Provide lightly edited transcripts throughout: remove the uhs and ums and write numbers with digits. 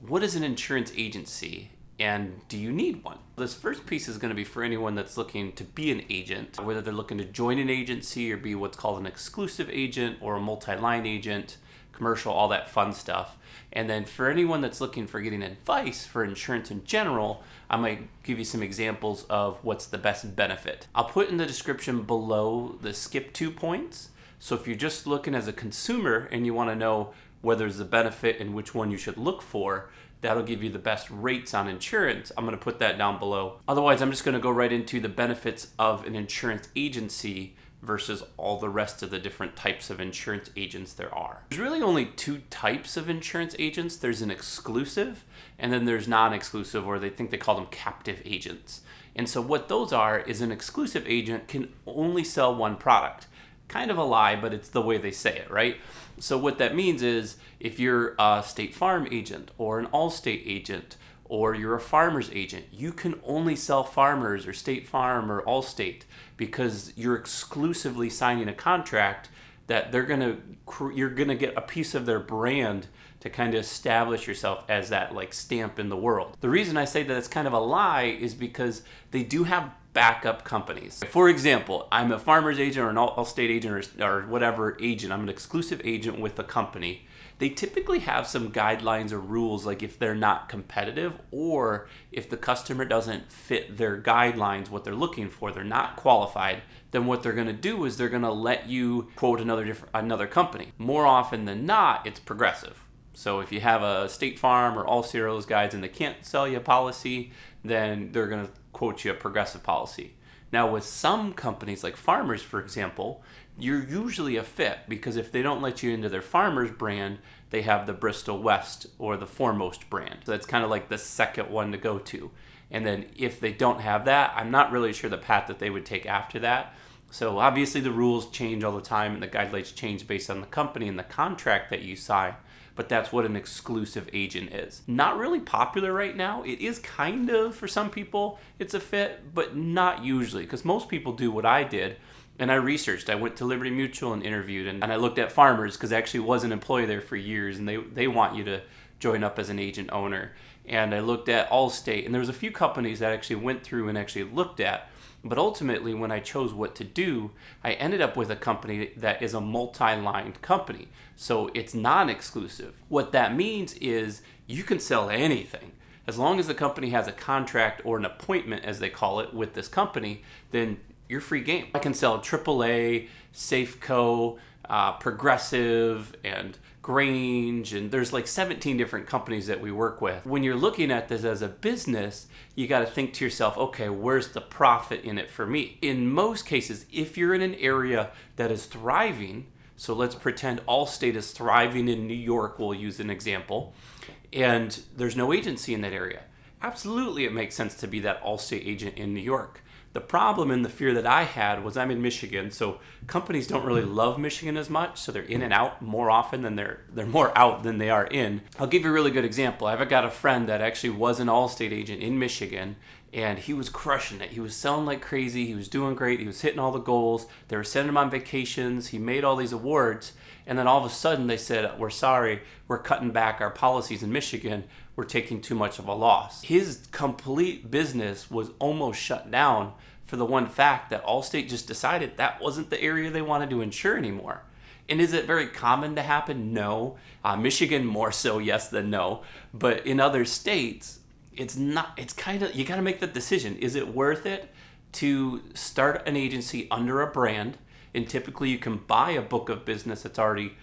what is an insurance agency and do you need one? This first piece is going to be for anyone that's looking to be an agent, whether they're looking to join an agency or be what's called an exclusive agent or a multi-line agent, commercial, all that fun stuff. And then for anyone that's looking for getting advice for insurance in general, I might give you some examples of what's the best benefit. I'll put in the description below the skip to points. So if you're just looking as a consumer and you want to know whether there's a benefit and which one you should look for, that'll give you the best rates on insurance. I'm going to put that down below. Otherwise, I'm just going to go right into the benefits of an insurance agency versus all the rest of the different types of insurance agents there are. There's really only two types of insurance agents. There's an exclusive and then there's non-exclusive, or they call them captive agents. And so what those are is an exclusive agent can only sell one product. Kind of a lie, but it's the way they say it, right? So what that means is if you're a State Farm agent or an Allstate agent or you're a Farmers agent, you can only sell Farmers or State Farm or Allstate because you're exclusively signing a contract that you're gonna get a piece of their brand to kind of establish yourself as that like stamp in the world. The reason I say that it's kind of a lie is because they do have backup companies. For example, I'm a Farmers agent or an Allstate agent or whatever agent. I'm an exclusive agent with a company. They typically have some guidelines or rules, like if they're not competitive or if the customer doesn't fit their guidelines, what they're looking for, they're not qualified, then what they're going to do is they're going to let you quote another company. More often than not, it's Progressive. So if you have a State Farm or Allstate or those guys and they can't sell you a policy, then they're going to quote you a Progressive policy. Now with some companies like Farmers, for example, you're usually a fit because if they don't let you into their Farmers brand, they have the Bristol West or the Foremost brand. So that's kind of like the second one to go to. And then if they don't have that, I'm not really sure the path that they would take after that. So obviously the rules change all the time and the guidelines change based on the company and the contract that you sign. But that's what an exclusive agent is. Not really popular right now. It is kind of, for some people, it's a fit, but not usually, because most people do what I did, and I researched. I went to Liberty Mutual and interviewed, and I looked at Farmers, because I actually was an employee there for years, and they want you to join up as an agent owner. And I looked at Allstate, and there was a few companies that I actually went through and actually looked at. But ultimately, when I chose what to do, I ended up with a company that is a multi-lined company. So it's non-exclusive. What that means is you can sell anything. As long as the company has a contract or an appointment, as they call it, with this company, then you're free game. I can sell AAA, Safeco, Progressive, and Grange, and there's like 17 different companies that we work with. When you're looking at this as a business, you got to think to yourself, okay, where's the profit in it for me? In most cases, if you're in an area that is thriving, so let's pretend Allstate is thriving in New York, we'll use an example, and there's no agency in that area. Absolutely, it makes sense to be that Allstate agent in New York. The problem and the fear that I had was I'm in Michigan, so companies don't really love Michigan as much, so they're in and out more often than they're more out than they are in. I'll give you a really good example. I've got a friend that actually was an Allstate agent in Michigan, and he was crushing it. He was selling like crazy. He was doing great. He was hitting all the goals. They were sending him on vacations. He made all these awards, and then all of a sudden they said, we're sorry, we're cutting back our policies in Michigan. We're taking too much of a loss. His complete business was almost shut down for the one fact that Allstate just decided that wasn't the area they wanted to insure anymore. And is it very common to happen? No. Michigan more so yes than no. But in other states, it's not. It's kind of, you got to make the decision. Is it worth it to start an agency under a brand? And typically you can buy a book of business that's already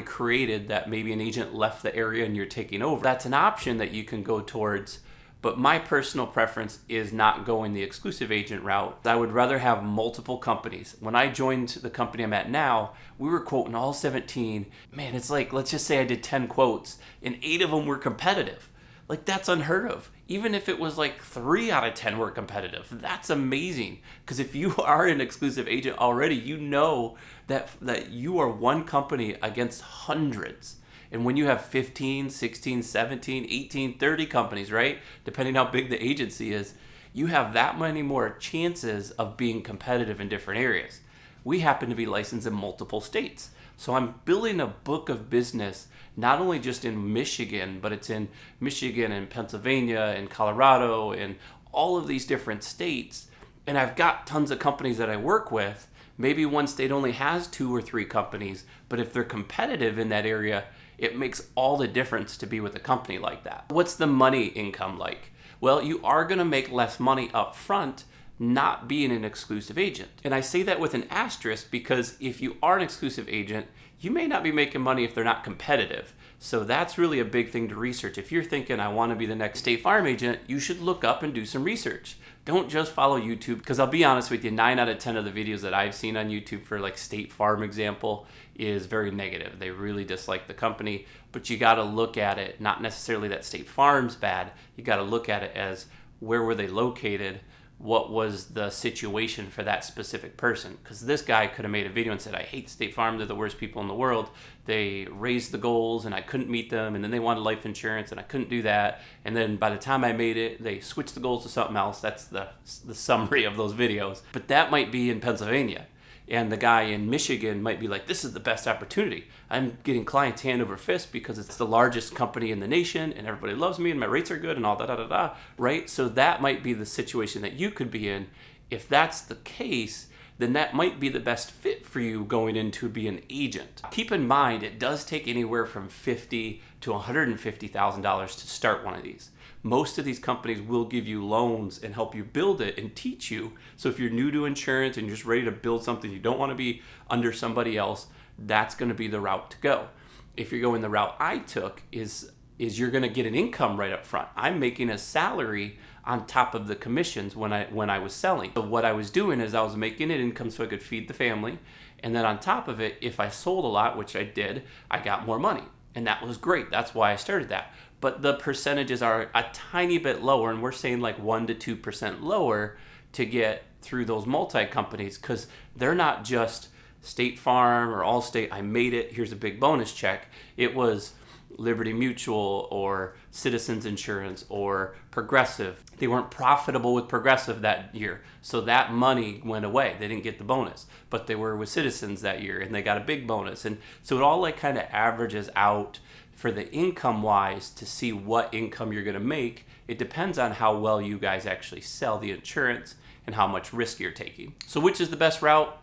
created that maybe an agent left the area and you're taking over. That's an option that you can go towards. But my personal preference is not going the exclusive agent route. I would rather have multiple companies. When I joined the company I'm at now, we were quoting all 17. Man, it's like, let's just say I did 10 quotes and 8 of them were competitive. Like, that's unheard of. Even if it was like 3 out of 10 were competitive, that's amazing. Because if you are an exclusive agent already, you know that you are one company against hundreds. And when you have 15, 16, 17, 18, 30 companies, right? Depending how big the agency is, you have that many more chances of being competitive in different areas. We happen to be licensed in multiple states. So I'm building a book of business, not only just in Michigan, but it's in Michigan and Pennsylvania and Colorado and all of these different states. And I've got tons of companies that I work with. Maybe one state only has 2 or 3 companies, but if they're competitive in that area, it makes all the difference to be with a company like that. What's the money income like? Well, you are going to make less money up front not being an exclusive agent. And I say that with an asterisk because if you are an exclusive agent, you may not be making money if they're not competitive. So that's really a big thing to research. If you're thinking, I want to be the next State Farm agent, you should look up and do some research. Don't just follow YouTube, because I'll be honest with you, 9 out of 10 of the videos that I've seen on YouTube for like State Farm example is very negative. They really dislike the company, but you got to look at it, not necessarily that State Farm's bad. You got to look at it as where were they located? What was the situation for that specific person? Because this guy could have made a video and said, I hate State Farm, they're the worst people in the world. They raised the goals and I couldn't meet them, and then they wanted life insurance and I couldn't do that. And then by the time I made it, they switched the goals to something else. That's the summary of those videos. But that might be in Pennsylvania. And the guy in Michigan might be like, this is the best opportunity. I'm getting clients hand over fist because it's the largest company in the nation and everybody loves me and my rates are good and all da, right? So that might be the situation that you could be in. If that's the case, then that might be the best fit for you going into be an agent. Keep in mind, it does take anywhere from $50,000 to $150,000 to start one of these. Most of these companies will give you loans and help you build it and teach you. So if you're new to insurance and you're just ready to build something, you don't want to be under somebody else, that's going to be the route to go. If you're going the route I took is you're going to get an income right up front. I'm making a salary on top of the commissions when I was selling. So what I was doing is I was making an income so I could feed the family. And then on top of it, if I sold a lot, which I did, I got more money. And that was great. That's why I started that. But the percentages are a tiny bit lower, and we're saying like 1% to 2% lower to get through those multi-companies, because they're not just State Farm or Allstate, I made it, here's a big bonus check. It was Liberty Mutual or Citizens Insurance or Progressive. They weren't profitable with Progressive that year, so that money went away. They didn't get the bonus, but they were with Citizens that year and they got a big bonus. And so it all like kind of averages out for the income wise to see what income you're going to make. It depends on how well you guys actually sell the insurance and how much risk you're taking. So which is the best route?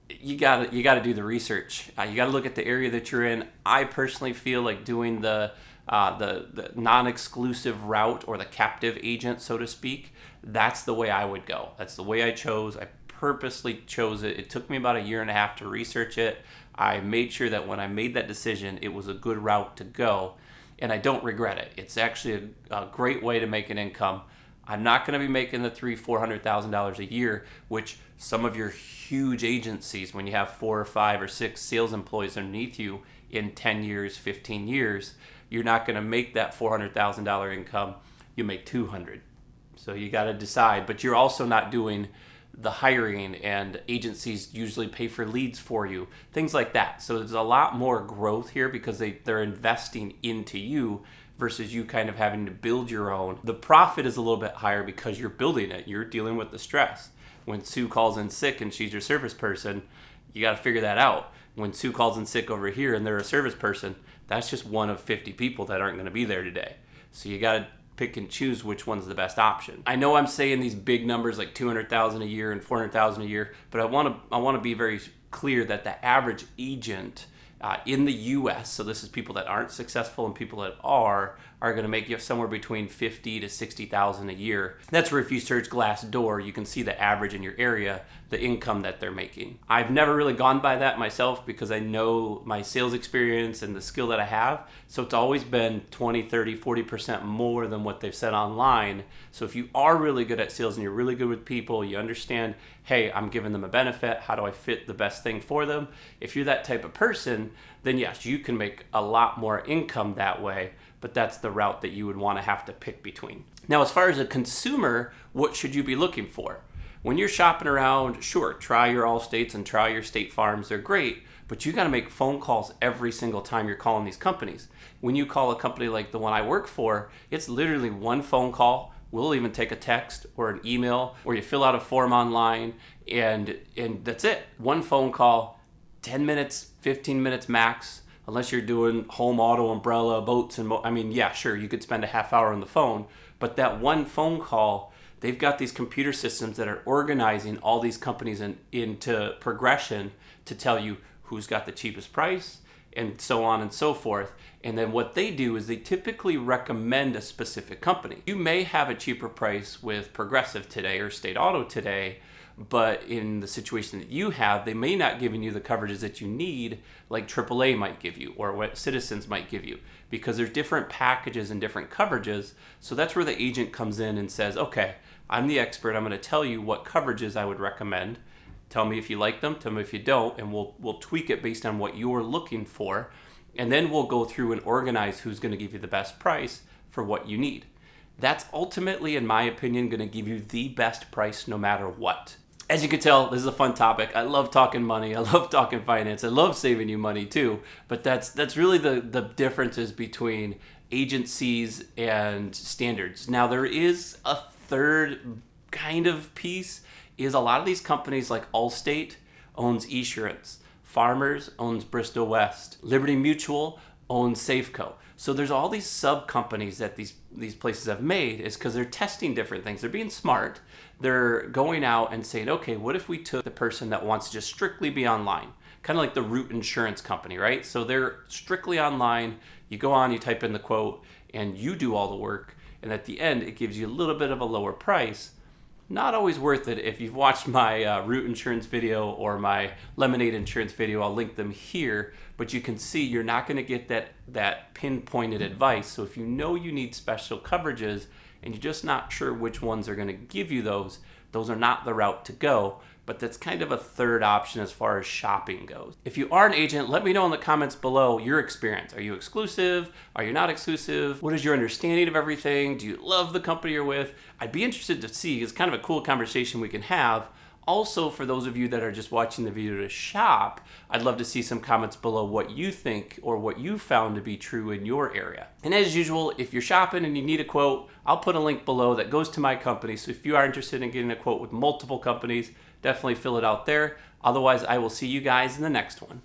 You gotta do the research. You gotta look at the area that you're in. I personally feel like doing the non-exclusive route, or the captive agent, so to speak. That's the way I would go. That's the way I chose. I purposely chose it. It took me about 1.5 years to research it. I made sure that when I made that decision, it was a good route to go, and I don't regret it. It's actually a great way to make an income. I'm not going to be making the $300,000-$400,000 a year, which some of your huge agencies, when you have 4 or 5 or 6 sales employees underneath you in 10 years, 15 years, you're not going to make that $400,000 income. You make $200,000. So you got to decide, but you're also not doing the hiring, and agencies usually pay for leads for you, things like that. So there's a lot more growth here because they're investing into you versus you kind of having to build your own. The profit is a little bit higher because you're building it. You're dealing with the stress. When Sue calls in sick and she's your service person, you got to figure that out. When Sue calls in sick over here and they're a service person, that's just one of 50 people that aren't going to be there today. So you got to pick and choose which one's the best option. I know I'm saying these big numbers like $200,000 a year and $400,000 a year, but I want to be very clear that the average agent in the U.S., so this is people that aren't successful and people that are going to make you somewhere between $50,000 to $60,000 a year. That's where if you search Glassdoor, you can see the average in your area, the income that they're making. I've never really gone by that myself because I know my sales experience and the skill that I have. So it's always been 20, 30, 40% more than what they've said online. So if you are really good at sales and you're really good with people, you understand, hey, I'm giving them a benefit. How do I fit the best thing for them? If you're that type of person, then yes, you can make a lot more income that way, but that's the route that you would want to have to pick between. Now, as far as a consumer, what should you be looking for? When you're shopping around, sure, try your Allstates and try your State Farms. They're great, but you got to make phone calls every single time you're calling these companies. When you call a company like the one I work for, it's literally one phone call. We'll even take a text or an email, or you fill out a form online, and that's it. One phone call, 10 minutes, 15 minutes max, unless you're doing home, auto, umbrella, boats, and I mean, yeah, sure, you could spend a half hour on the phone, but that one phone call, they've got these computer systems that are organizing all these companies into progression to tell you who's got the cheapest price and so on and so forth. And then what they do is they typically recommend a specific company. You may have a cheaper price with Progressive today or State Auto today, but in the situation that you have, they may not giving you the coverages that you need, like AAA might give you or what Citizens might give you, because there's different packages and different coverages. So that's where the agent comes in and says, okay, I'm the expert. I'm going to tell you what coverages I would recommend. Tell me if you like them, tell me if you don't, and we'll tweak it based on what you're looking for. And then we'll go through and organize who's going to give you the best price for what you need. That's ultimately, in my opinion, going to give you the best price no matter what. As you can tell, this is a fun topic. I love talking money. I love talking finance. I love saving you money too. But that's really the differences between agencies and standards. Now, there is a third kind of piece, is a lot of these companies like Allstate owns Esurance. Farmers owns Bristol West. Liberty Mutual owns Safeco. So there's all these sub companies that these places have made is because they're testing different things. They're being smart. They're going out and saying, okay, what if we took the person that wants to just strictly be online? Kind of like the Root Insurance Company, right? So they're strictly online. You go on, you type in the quote, and you do all the work. And at the end, it gives you a little bit of a lower price. Not always worth it. If you've watched my Root Insurance video or my Lemonade Insurance video, I'll link them here. But you can see you're not going to get that pinpointed advice. So if you know you need special coverages and you're just not sure which ones are going to give you those are not the route to go. But that's kind of a third option as far as shopping goes. If you are an agent, let me know in the comments below your experience. Are you exclusive? Are you not exclusive? What is your understanding of everything? Do you love the company you're with? I'd be interested to see. It's kind of a cool conversation we can have. Also, for those of you that are just watching the video to shop, I'd love to see some comments below what you think or what you found to be true in your area. And as usual, if you're shopping and you need a quote, I'll put a link below that goes to my company. So if you are interested in getting a quote with multiple companies, definitely fill it out there. Otherwise, I will see you guys in the next one.